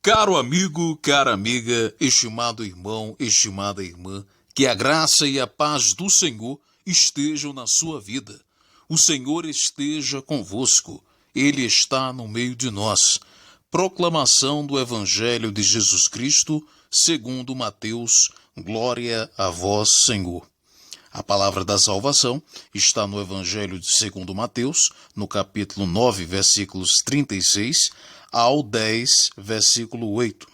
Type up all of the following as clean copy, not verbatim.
Caro amigo, cara amiga, estimado irmão, estimada irmã, que a graça e a paz do Senhor estejam na sua vida. O Senhor esteja convosco, Ele está no meio de nós. Proclamação do Evangelho de Jesus Cristo, segundo Mateus, glória a vós, Senhor. A palavra da salvação está no Evangelho de segundo Mateus, no capítulo 9, versículos 36 ao 10, versículo 8.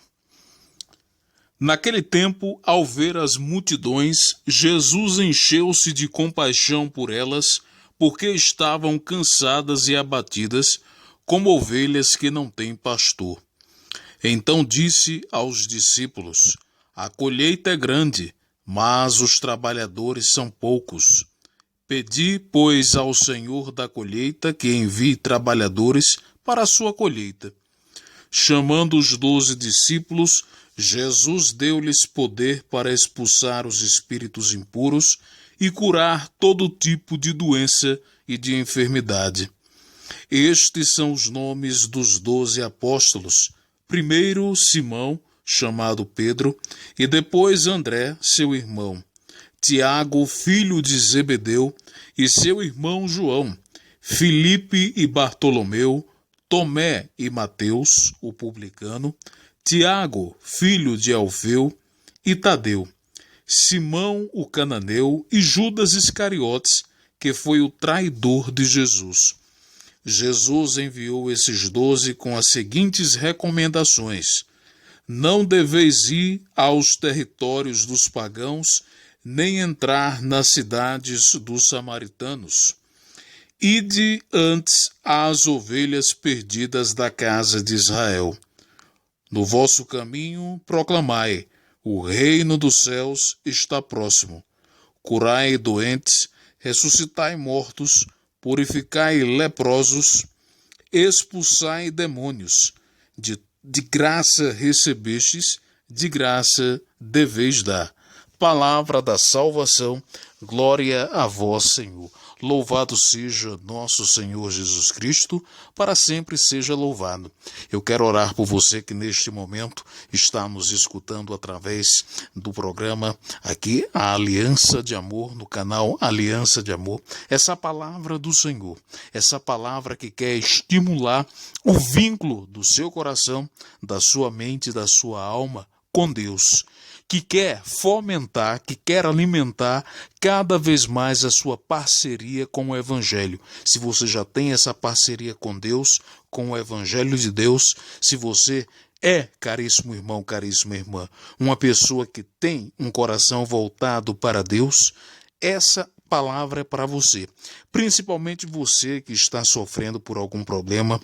Naquele tempo, ao ver as multidões, Jesus encheu-se de compaixão por elas, porque estavam cansadas e abatidas, como ovelhas que não têm pastor. Então disse aos discípulos: A colheita é grande, mas os trabalhadores são poucos. Pedi, pois, ao Senhor da colheita que envie trabalhadores para a sua colheita. Chamando os 12 discípulos, Jesus deu-lhes poder para expulsar os espíritos impuros e curar todo tipo de doença e de enfermidade. Estes são os nomes dos 12 apóstolos. Primeiro, Simão, chamado Pedro, e depois André, seu irmão, Tiago, filho de Zebedeu, e seu irmão João, Filipe e Bartolomeu, Tomé e Mateus, o publicano, Tiago, filho de Alfeu, e Tadeu, Simão, o cananeu, e Judas Iscariotes, que foi o traidor de Jesus. Jesus enviou esses 12 com as seguintes recomendações: Não deveis ir aos territórios dos pagãos, nem entrar nas cidades dos samaritanos. Ide antes às ovelhas perdidas da casa de Israel. No vosso caminho proclamai: o reino dos céus está próximo. Curai doentes, ressuscitai mortos, purificai leprosos, expulsai demônios. De graça recebestes, de graça deveis dar. Palavra da salvação, glória a vós, Senhor. Louvado seja nosso Senhor Jesus Cristo, para sempre seja louvado. Eu quero orar por você que neste momento está nos escutando através do programa aqui, a Aliança de Amor, no canal Aliança de Amor. Essa palavra do Senhor, essa palavra que quer estimular o vínculo do seu coração, da sua mente, da sua alma com Deus, que quer fomentar, que quer alimentar cada vez mais a sua parceria com o Evangelho. Se você já tem essa parceria com Deus, com o Evangelho de Deus, se você é, caríssimo irmão, caríssima irmã, uma pessoa que tem um coração voltado para Deus, essa palavra é para você. Principalmente você que está sofrendo por algum problema,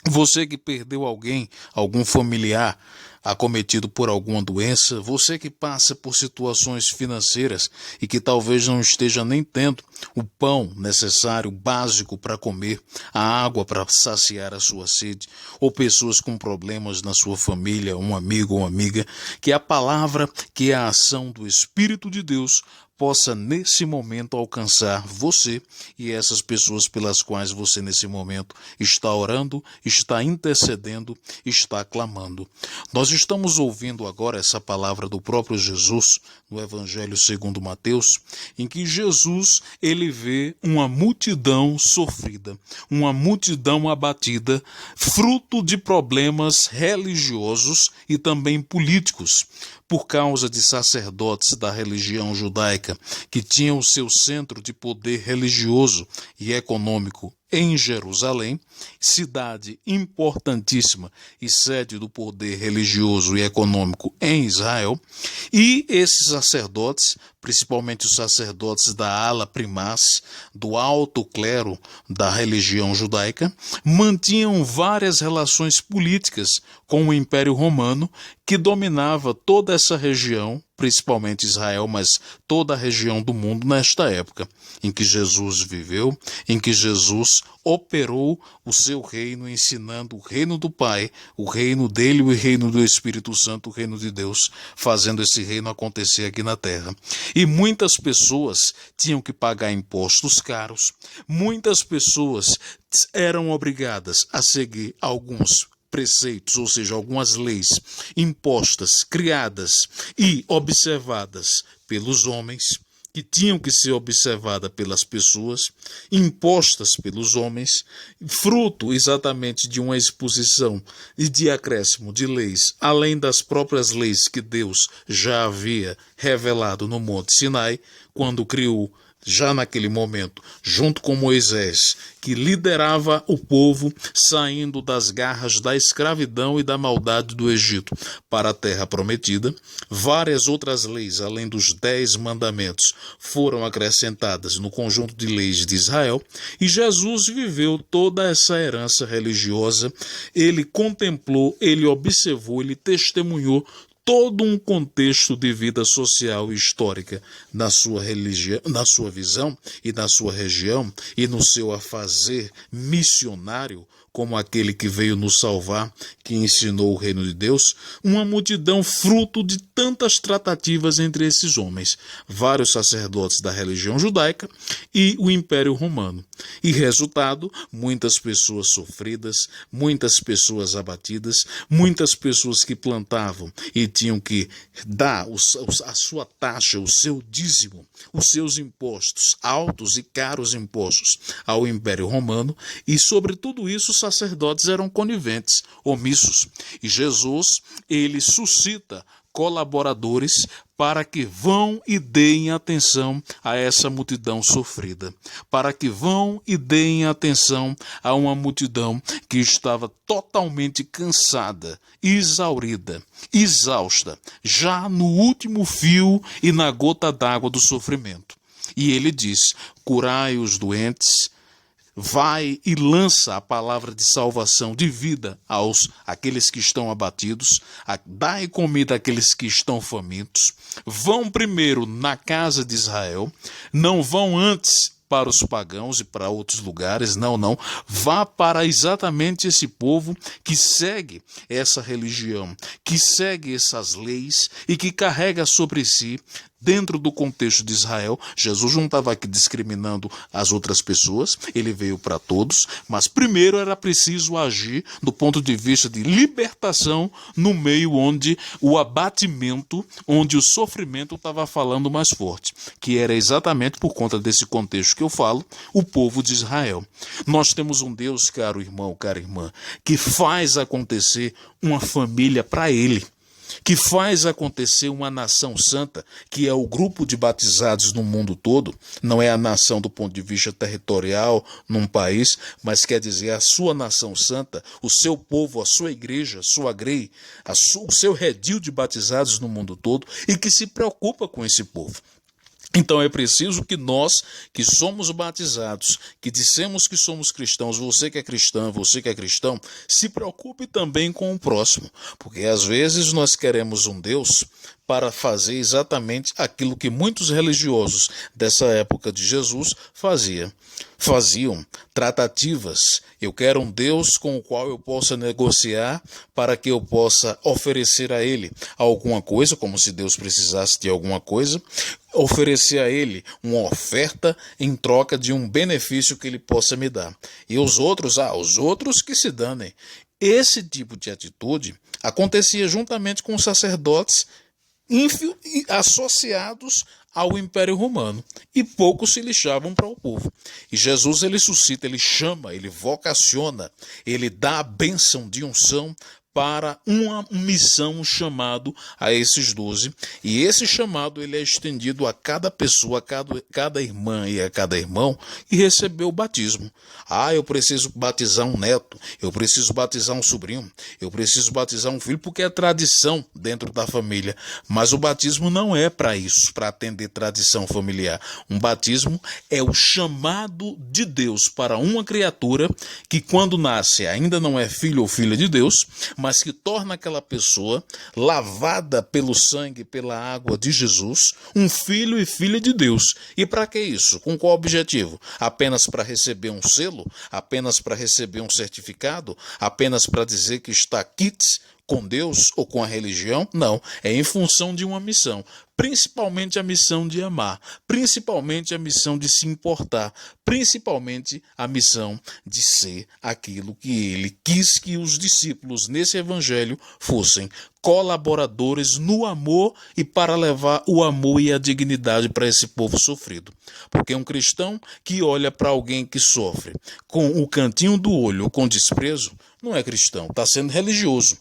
você que perdeu alguém, algum familiar acometido por alguma doença, você que passa por situações financeiras e que talvez não esteja nem tendo o pão necessário, básico para comer, a água para saciar a sua sede, ou pessoas com problemas na sua família, um amigo ou amiga, que a palavra, que a ação do Espírito de Deus possa nesse momento alcançar você e essas pessoas pelas quais você nesse momento está orando, está intercedendo, está clamando. Nós estamos ouvindo agora essa palavra do próprio Jesus no Evangelho segundo Mateus, em que Jesus ele vê uma multidão sofrida, uma multidão abatida, fruto de problemas religiosos e também políticos, por causa de sacerdotes da religião judaica que tinham o seu centro de poder religioso e econômico em Jerusalém, cidade importantíssima e sede do poder religioso e econômico em Israel, e esses sacerdotes, principalmente os sacerdotes da ala primaz, do alto clero da religião judaica, mantinham várias relações políticas com o Império Romano, que dominava toda essa região, principalmente Israel, mas toda a região do mundo nesta época, em que Jesus viveu, em que Jesus operou o seu reino, ensinando o reino do Pai, o reino dele e o reino do Espírito Santo, o reino de Deus, fazendo esse reino acontecer aqui na terra. E muitas pessoas tinham que pagar impostos caros, muitas pessoas eram obrigadas a seguir alguns preceitos, ou seja, algumas leis impostas, criadas e observadas pelos homens, que tinham que ser observadas pelas pessoas, impostas pelos homens, fruto exatamente de uma exposição e de acréscimo de leis, além das próprias leis que Deus já havia revelado no Monte Sinai, quando criou, já naquele momento, junto com Moisés, que liderava o povo saindo das garras da escravidão e da maldade do Egito para a terra prometida. Várias outras leis, além dos 10 mandamentos, foram acrescentadas no conjunto de leis de Israel, e Jesus viveu toda essa herança religiosa. Ele contemplou, ele observou, ele testemunhou todo um contexto de vida social e histórica na sua religião, na sua visão e na sua região, e no seu afazer missionário, como aquele que veio nos salvar, que ensinou o reino de Deus, uma multidão fruto de tantas tratativas entre esses homens, vários sacerdotes da religião judaica e o Império Romano. E resultado, muitas pessoas sofridas, muitas pessoas abatidas, muitas pessoas que plantavam e tinham que dar a sua taxa, o seu dízimo, os seus impostos, altos e caros impostos ao Império Romano, e sobre tudo isso os sacerdotes eram coniventes, omissos. E Jesus, ele suscita colaboradores para que vão e deem atenção a essa multidão sofrida, para que vão e deem atenção a uma multidão que estava totalmente cansada, exaurida, exausta, já no último fio e na gota d'água do sofrimento. E ele diz: curai os doentes, vai e lança a palavra de salvação, de vida àqueles que estão abatidos, dai comida àqueles que estão famintos. Vão primeiro na casa de Israel, não vão antes para os pagãos e para outros lugares, não. Vá para exatamente esse povo que segue essa religião, que segue essas leis e que carrega sobre si, dentro do contexto de Israel. Jesus não estava aqui discriminando as outras pessoas, ele veio para todos, mas primeiro era preciso agir do ponto de vista de libertação no meio onde o abatimento, onde o sofrimento estava falando mais forte, que era exatamente por conta desse contexto que eu falo, o povo de Israel. Nós temos um Deus, caro irmão, cara irmã, que faz acontecer uma família para ele, que faz acontecer uma nação santa, que é o grupo de batizados no mundo todo. Não é a nação do ponto de vista territorial num país, mas quer dizer a sua nação santa, o seu povo, a sua igreja, a sua grei, o seu redil de batizados no mundo todo, e que se preocupa com esse povo. Então é preciso que nós, que somos batizados, que dissemos que somos cristãos, você que é cristã, você que é cristão, se preocupe também com o próximo, porque às vezes nós queremos um Deus para fazer exatamente aquilo que muitos religiosos dessa época de Jesus faziam tratativas. Eu quero um Deus com o qual eu possa negociar para que eu possa oferecer a ele alguma coisa, como se Deus precisasse de alguma coisa, oferecer a ele uma oferta em troca de um benefício que ele possa me dar. E os outros que se danem. Esse tipo de atitude acontecia juntamente com os sacerdotes associados ao Império Romano, e poucos se lixavam para o povo. E Jesus, ele suscita, ele chama, ele vocaciona, ele dá a bênção de unção para uma missão, um chamado a esses 12, e esse chamado ele é estendido a cada pessoa, a cada irmã e a cada irmão, e recebeu o batismo. Eu preciso batizar um neto, eu preciso batizar um sobrinho, eu preciso batizar um filho, porque é tradição dentro da família, mas o batismo não é para isso, para atender tradição familiar. Um batismo é o chamado de Deus para uma criatura que quando nasce ainda não é filho ou filha de Deus, mas que torna aquela pessoa, lavada pelo sangue, pela água de Jesus, um filho e filha de Deus. E para que isso? Com qual objetivo? Apenas para receber um selo? Apenas para receber um certificado? Apenas para dizer que está quites com Deus ou com a religião? Não, é em função de uma missão. Principalmente a missão de amar, principalmente a missão de se importar, principalmente a missão de ser aquilo que ele quis que os discípulos nesse evangelho fossem: colaboradores no amor e para levar o amor e a dignidade para esse povo sofrido. Porque um cristão que olha para alguém que sofre com o cantinho do olho ou com desprezo, não é cristão, está sendo religioso.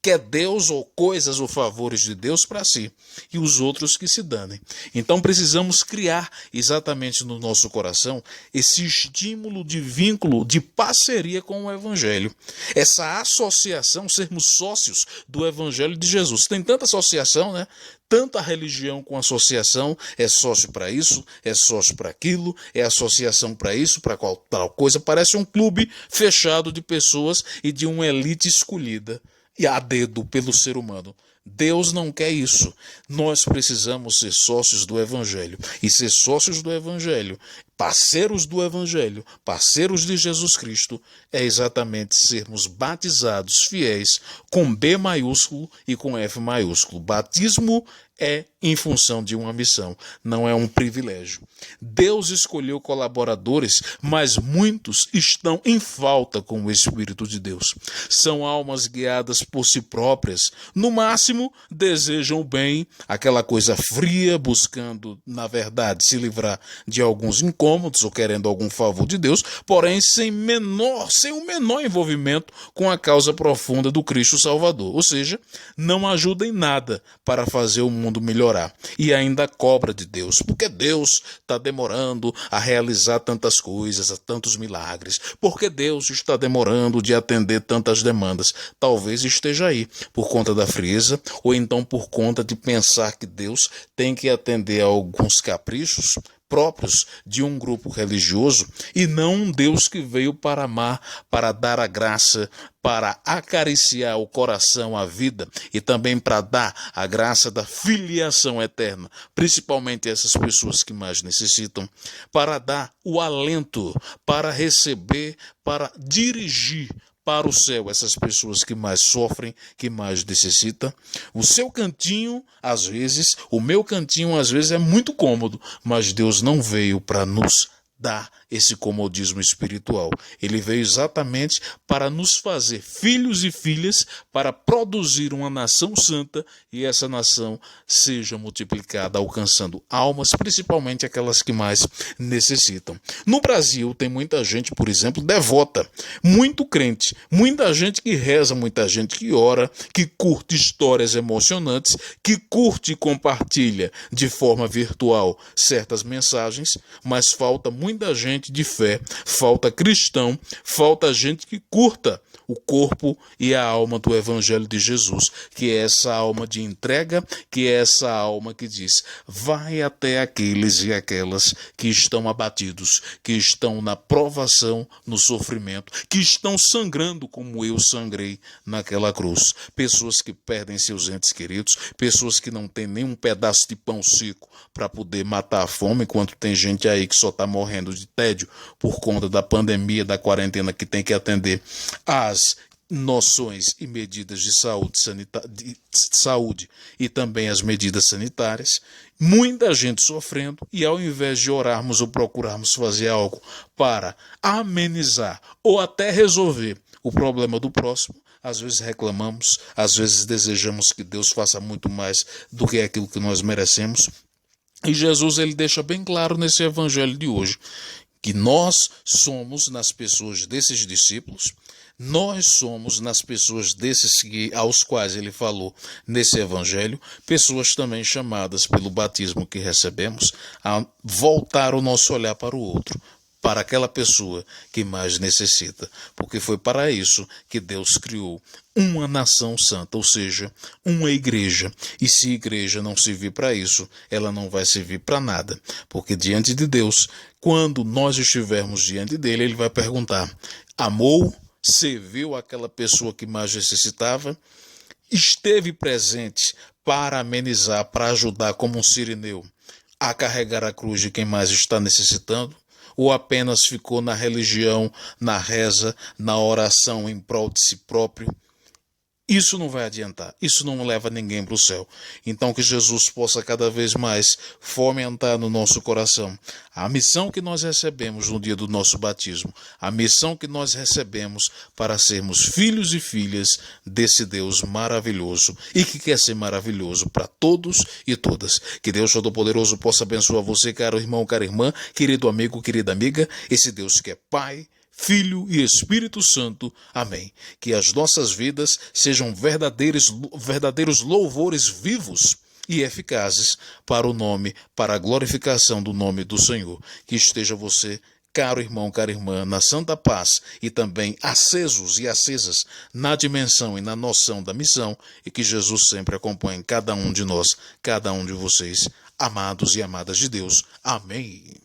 Quer Deus ou coisas ou favores de Deus para si, e os outros que se danem. Então precisamos criar exatamente no nosso coração esse estímulo de vínculo, de parceria com o Evangelho. Essa associação, sermos sócios do Evangelho de Jesus. Tem tanta associação, né? Tanta religião com associação, é sócio para isso, é sócio para aquilo, é associação para isso, para qual tal coisa. Parece um clube fechado de pessoas e de uma elite escolhida e a dedo pelo ser humano. Deus não quer isso. Nós precisamos ser sócios do Evangelho. E ser sócios do Evangelho, parceiros do Evangelho, parceiros de Jesus Cristo, é exatamente sermos batizados fiéis com B maiúsculo e com F maiúsculo. Batismo é em função de uma missão, não é um privilégio. Deus escolheu colaboradores, mas muitos estão em falta com o Espírito de Deus. São almas guiadas por si próprias, no máximo desejam o bem, aquela coisa fria, buscando, na verdade, se livrar de alguns incômodos ou querendo algum favor de Deus, porém sem o menor envolvimento com a causa profunda do Cristo Salvador. Ou seja, não ajuda em nada para fazer o mundo melhorar. E ainda cobra de Deus, porque Deus está demorando a realizar tantas coisas, a tantos milagres, porque Deus está demorando de atender tantas demandas. Talvez esteja aí por conta da frieza, ou então por conta de pensar que Deus tem que atender a alguns caprichos próprios de um grupo religioso e não um Deus que veio para amar, para dar a graça, para acariciar o coração, a vida e também para dar a graça da filiação eterna, principalmente essas pessoas que mais necessitam, para dar o alento, para receber, para dirigir para o céu essas pessoas que mais sofrem, que mais necessitam. O seu cantinho, às vezes, o meu cantinho, às vezes, é muito cômodo, mas Deus não veio para nos dar esse comodismo espiritual. Ele veio exatamente para nos fazer filhos e filhas, para produzir uma nação santa e essa nação seja multiplicada, alcançando almas, principalmente aquelas que mais necessitam. No Brasil tem muita gente, por exemplo, devota, muito crente, muita gente que reza, muita gente que ora, que curte histórias emocionantes, que curte e compartilha de forma virtual certas mensagens, mas falta muita gente de fé, falta cristão, falta gente que curta o corpo e a alma do Evangelho de Jesus, que é essa alma de entrega, que é essa alma que diz: vai até aqueles e aquelas que estão abatidos, que estão na provação, no sofrimento, que estão sangrando como eu sangrei naquela cruz. Pessoas que perdem seus entes queridos, pessoas que não têm nem um pedaço de pão seco para poder matar a fome, enquanto tem gente aí que só está morrendo de tédio por conta da pandemia, da quarentena, que tem que atender às noções e medidas de saúde e também as medidas sanitárias. Muita gente sofrendo e ao invés de orarmos ou procurarmos fazer algo para amenizar ou até resolver o problema do próximo, às vezes reclamamos, às vezes desejamos que Deus faça muito mais do que aquilo que nós merecemos. E Jesus ele deixa bem claro nesse evangelho de hoje que nós somos nas pessoas desses discípulos, nós somos nas pessoas desses aos quais ele falou nesse evangelho, pessoas também chamadas pelo batismo que recebemos a voltar o nosso olhar para o outro, para aquela pessoa que mais necessita, porque foi para isso que Deus criou uma nação santa, ou seja, uma igreja. E se igreja não servir para isso, ela não vai servir para nada, porque diante de Deus, quando nós estivermos diante dele, ele vai perguntar: amou, serviu aquela pessoa que mais necessitava, esteve presente para amenizar, para ajudar como um sirineu a carregar a cruz de quem mais está necessitando? Ou apenas ficou na religião, na reza, na oração em prol de si próprio? Isso não vai adiantar, isso não leva ninguém para o céu. Então que Jesus possa cada vez mais fomentar no nosso coração a missão que nós recebemos no dia do nosso batismo, a missão que nós recebemos para sermos filhos e filhas desse Deus maravilhoso e que quer ser maravilhoso para todos e todas. Que Deus Todo-Poderoso possa abençoar você, caro irmão, cara irmã, querido amigo, querida amiga, esse Deus que é Pai, Filho e Espírito Santo. Amém. Que as nossas vidas sejam verdadeiros louvores vivos e eficazes para o nome, para a glorificação do nome do Senhor. Que esteja você, caro irmão, cara irmã, na santa paz e também acesos e acesas na dimensão e na noção da missão, e que Jesus sempre acompanhe cada um de nós, cada um de vocês, amados e amadas de Deus. Amém.